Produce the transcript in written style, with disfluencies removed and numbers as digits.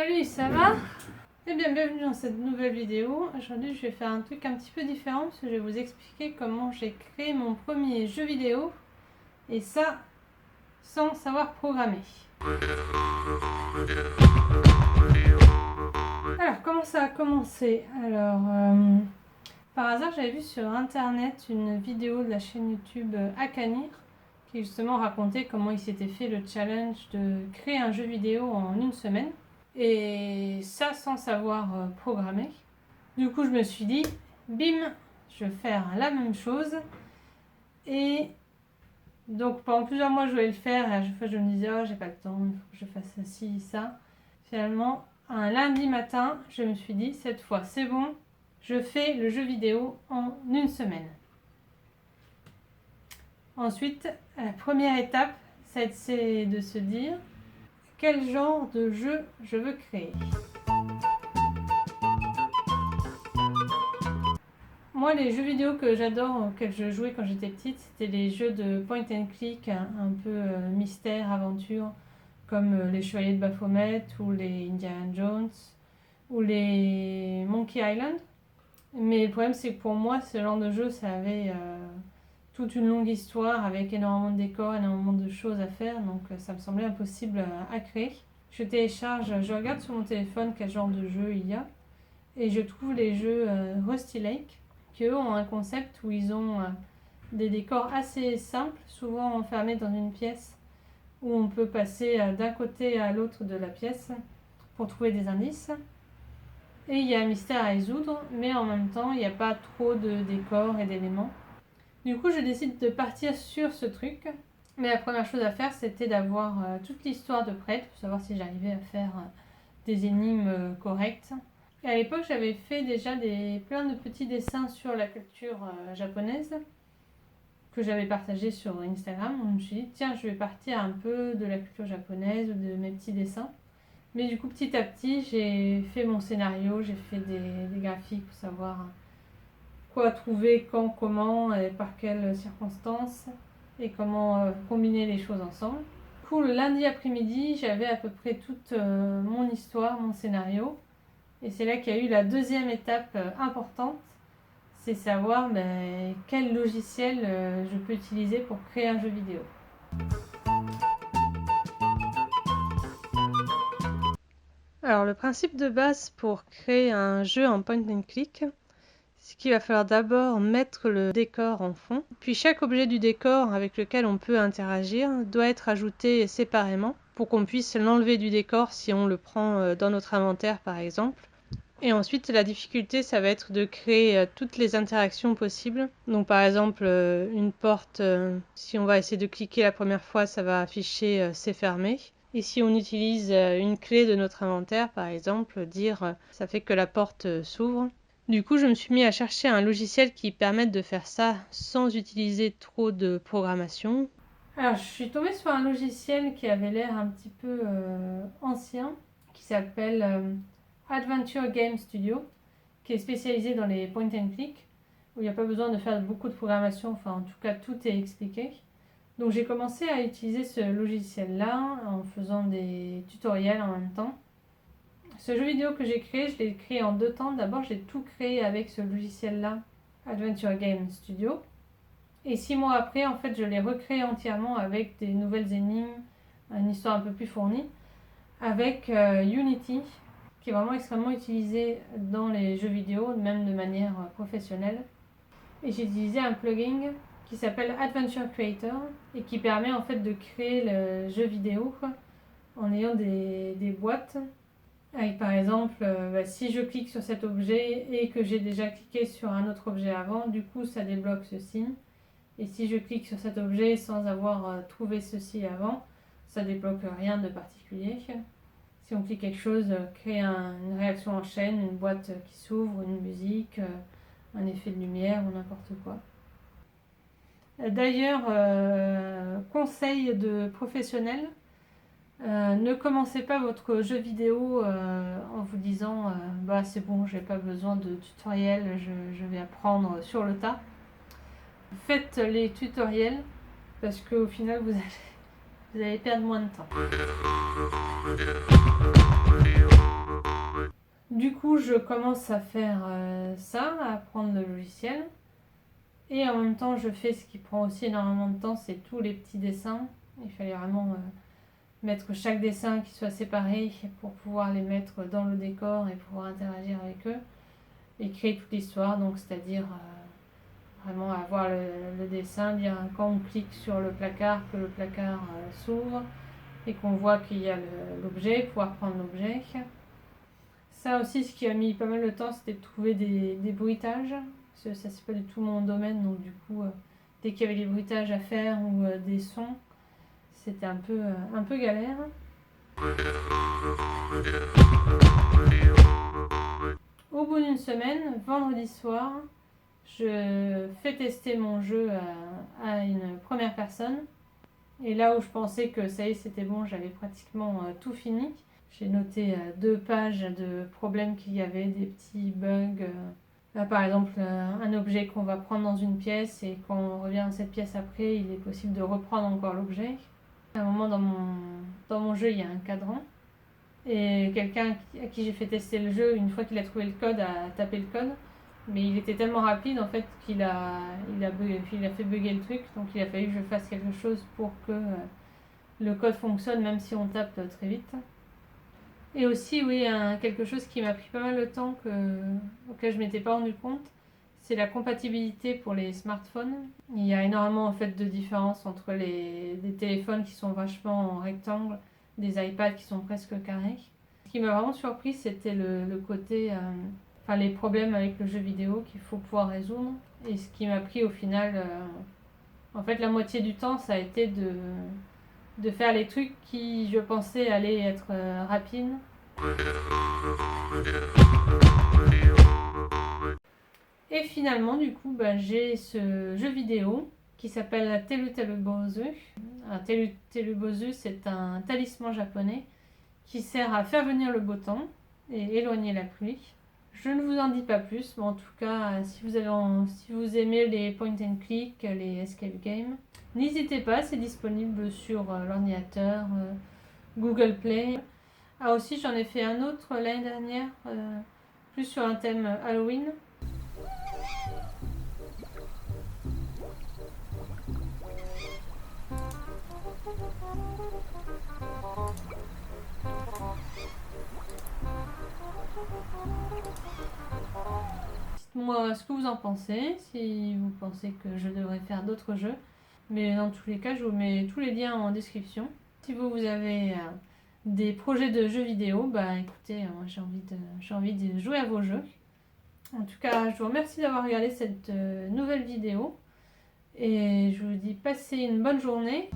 Salut, ça va? Eh bien, bienvenue dans cette nouvelle vidéo. Aujourd'hui, je vais faire un truc un petit peu différent parce que je vais vous expliquer comment j'ai créé mon premier jeu vidéo et ça, sans savoir programmer. Alors, comment ça a commencé? Alors, par hasard, j'avais vu sur internet une vidéo de la chaîne YouTube Akanir qui justement racontait comment il s'était fait le challenge de créer un jeu vidéo en une semaine. Et ça sans savoir programmer. Du coup, je me suis dit, bim, je vais faire la même chose. Et donc, pendant plusieurs mois, je voulais le faire. Et à chaque fois, je me disais, oh, j'ai pas le temps, il faut que je fasse ci, ça. Finalement, un lundi matin, je me suis dit, cette fois, c'est bon, je fais le jeu vidéo en une semaine. Ensuite, la première étape, c'est de se dire quel genre de jeu je veux créer. Moi, les jeux vidéo que j'adore, auxquels je jouais quand j'étais petite, c'était les jeux de point and click, un peu mystère, aventure, comme les Chevaliers de Baphomet ou les Indiana Jones ou les Monkey Island. Mais le problème, c'est que pour moi, ce genre de jeu, ça avait toute une longue histoire avec énormément de décors, énormément de choses à faire, donc ça me semblait impossible à créer. Je télécharge, je regarde sur mon téléphone quel genre de jeu il y a, et je trouve les jeux Rusty Lake, qui eux ont un concept où ils ont des décors assez simples, souvent enfermés dans une pièce, où on peut passer d'un côté à l'autre de la pièce pour trouver des indices. Et il y a un mystère à résoudre, mais en même temps, il n'y a pas trop de décors et d'éléments. Du coup, je décide de partir sur ce truc. Mais la première chose à faire, c'était d'avoir toute l'histoire de prête, pour savoir si j'arrivais à faire des énigmes correctes. Et à l'époque, j'avais fait déjà plein de petits dessins sur la culture japonaise que j'avais partagé sur Instagram. Donc je me suis dit, tiens, je vais partir un peu de la culture japonaise ou de mes petits dessins. Mais du coup, petit à petit, j'ai fait mon scénario, j'ai fait des graphiques pour savoir quoi trouver, quand, comment, et par quelles circonstances, et comment combiner les choses ensemble. Du coup, le lundi après-midi, j'avais à peu près toute mon histoire, mon scénario. Et c'est là qu'il y a eu la deuxième étape importante, c'est savoir quel logiciel je peux utiliser pour créer un jeu vidéo. Alors le principe de base pour créer un jeu en point and click, c'est qu'il va falloir d'abord mettre le décor en fond, puis chaque objet du décor avec lequel on peut interagir doit être ajouté séparément pour qu'on puisse l'enlever du décor si on le prend dans notre inventaire par exemple. Et ensuite, la difficulté, ça va être de créer toutes les interactions possibles. Donc par exemple, une porte, si on va essayer de cliquer la première fois, ça va afficher c'est fermé. Et si on utilise une clé de notre inventaire, par exemple, dire ça fait que la porte s'ouvre. Du coup, je me suis mis à chercher un logiciel qui permette de faire ça sans utiliser trop de programmation. Alors, je suis tombée sur un logiciel qui avait l'air un petit peu ancien, qui s'appelle Adventure Game Studio, qui est spécialisé dans les point and click, où il n'y a pas besoin de faire beaucoup de programmation, enfin en tout cas tout est expliqué. Donc j'ai commencé à utiliser ce logiciel-là en faisant des tutoriels en même temps. Ce jeu vidéo que j'ai créé, je l'ai créé en 2 temps. D'abord j'ai tout créé avec ce logiciel-là, Adventure Game Studio. Et 6 mois après, en fait, je l'ai recréé entièrement avec des nouvelles énigmes, une histoire un peu plus fournie, avec Unity, qui est vraiment extrêmement utilisé dans les jeux vidéo, même de manière professionnelle. Et j'ai utilisé un plugin qui s'appelle Adventure Creator et qui permet en fait de créer le jeu vidéo en ayant des boîtes. Avec par exemple, si je clique sur cet objet et que j'ai déjà cliqué sur un autre objet avant, du coup ça débloque ceci. Et si je clique sur cet objet sans avoir trouvé ceci avant, ça débloque rien de particulier. Si on clique quelque chose, créer une réaction en chaîne, une boîte qui s'ouvre, une musique, un effet de lumière ou n'importe quoi. D'ailleurs, conseil de professionnel, ne commencez pas votre jeu vidéo en vous disant c'est bon, j'ai pas besoin de tutoriel, je vais apprendre sur le tas. Faites les tutoriels parce qu'au final vous allez vous allez perdre moins de temps. Du coup, je commence à faire ça, à apprendre le logiciel. Et en même temps, je fais ce qui prend aussi énormément de temps, c'est tous les petits dessins. Il fallait vraiment mettre chaque dessin qui soit séparé pour pouvoir les mettre dans le décor et pouvoir interagir avec eux. Et créer toute l'histoire, donc c'est-à-dire vraiment avoir le dessin, dire quand on clique sur le placard, que le placard s'ouvre et qu'on voit qu'il y a l'objet, pouvoir prendre l'objet. Ça aussi, ce qui a mis pas mal de temps, c'était de trouver des bruitages. Parce que ça, c'est pas du tout mon domaine, donc du coup, dès qu'il y avait des bruitages à faire ou des sons, c'était un peu galère. Au bout d'une semaine, vendredi soir, je fais tester mon jeu à une première personne. Et là où je pensais que ça y est, c'était bon, j'avais pratiquement tout fini. J'ai noté 2 pages de problèmes qu'il y avait, des petits bugs. Là, par exemple, un objet qu'on va prendre dans une pièce et quand on revient dans cette pièce après, il est possible de reprendre encore l'objet. À un moment dans mon jeu, il y a un cadran. Et quelqu'un à qui j'ai fait tester le jeu, une fois qu'il a trouvé le code, a tapé le code. Mais il était tellement rapide en fait qu'il a fait bugger le truc. Donc il a fallu que je fasse quelque chose pour que le code fonctionne même si on tape très vite. Et aussi, oui, quelque chose qui m'a pris pas mal de temps auquel je m'étais pas rendu compte, c'est la compatibilité pour les smartphones. Il y a énormément en fait de différences entre des téléphones qui sont vachement en rectangle, des iPads qui sont presque carrés. Ce qui m'a vraiment surpris, c'était le côté, les problèmes avec le jeu vidéo qu'il faut pouvoir résoudre. Et ce qui m'a pris au final, en fait, la moitié du temps, ça a été de faire les trucs qui, je pensais, allaient être rapides. Et finalement, du coup, j'ai ce jeu vidéo qui s'appelle Telu Telu Bozu. Telu Telu Bozu, c'est un talisman japonais qui sert à faire venir le beau temps et éloigner la pluie. Je ne vous en dis pas plus, mais en tout cas, si vous aimez les point and click, les escape games, n'hésitez pas, c'est disponible sur l'ordinateur, Google Play. Ah aussi, j'en ai fait un autre l'année dernière, plus sur un thème Halloween. Dites-moi ce que vous en pensez, si vous pensez que je devrais faire d'autres jeux. Mais dans tous les cas, je vous mets tous les liens en description. Si vous avez des projets de jeux vidéo, écoutez, moi j'ai envie de jouer à vos jeux. En tout cas, je vous remercie d'avoir regardé cette nouvelle vidéo. Et je vous dis passez une bonne journée.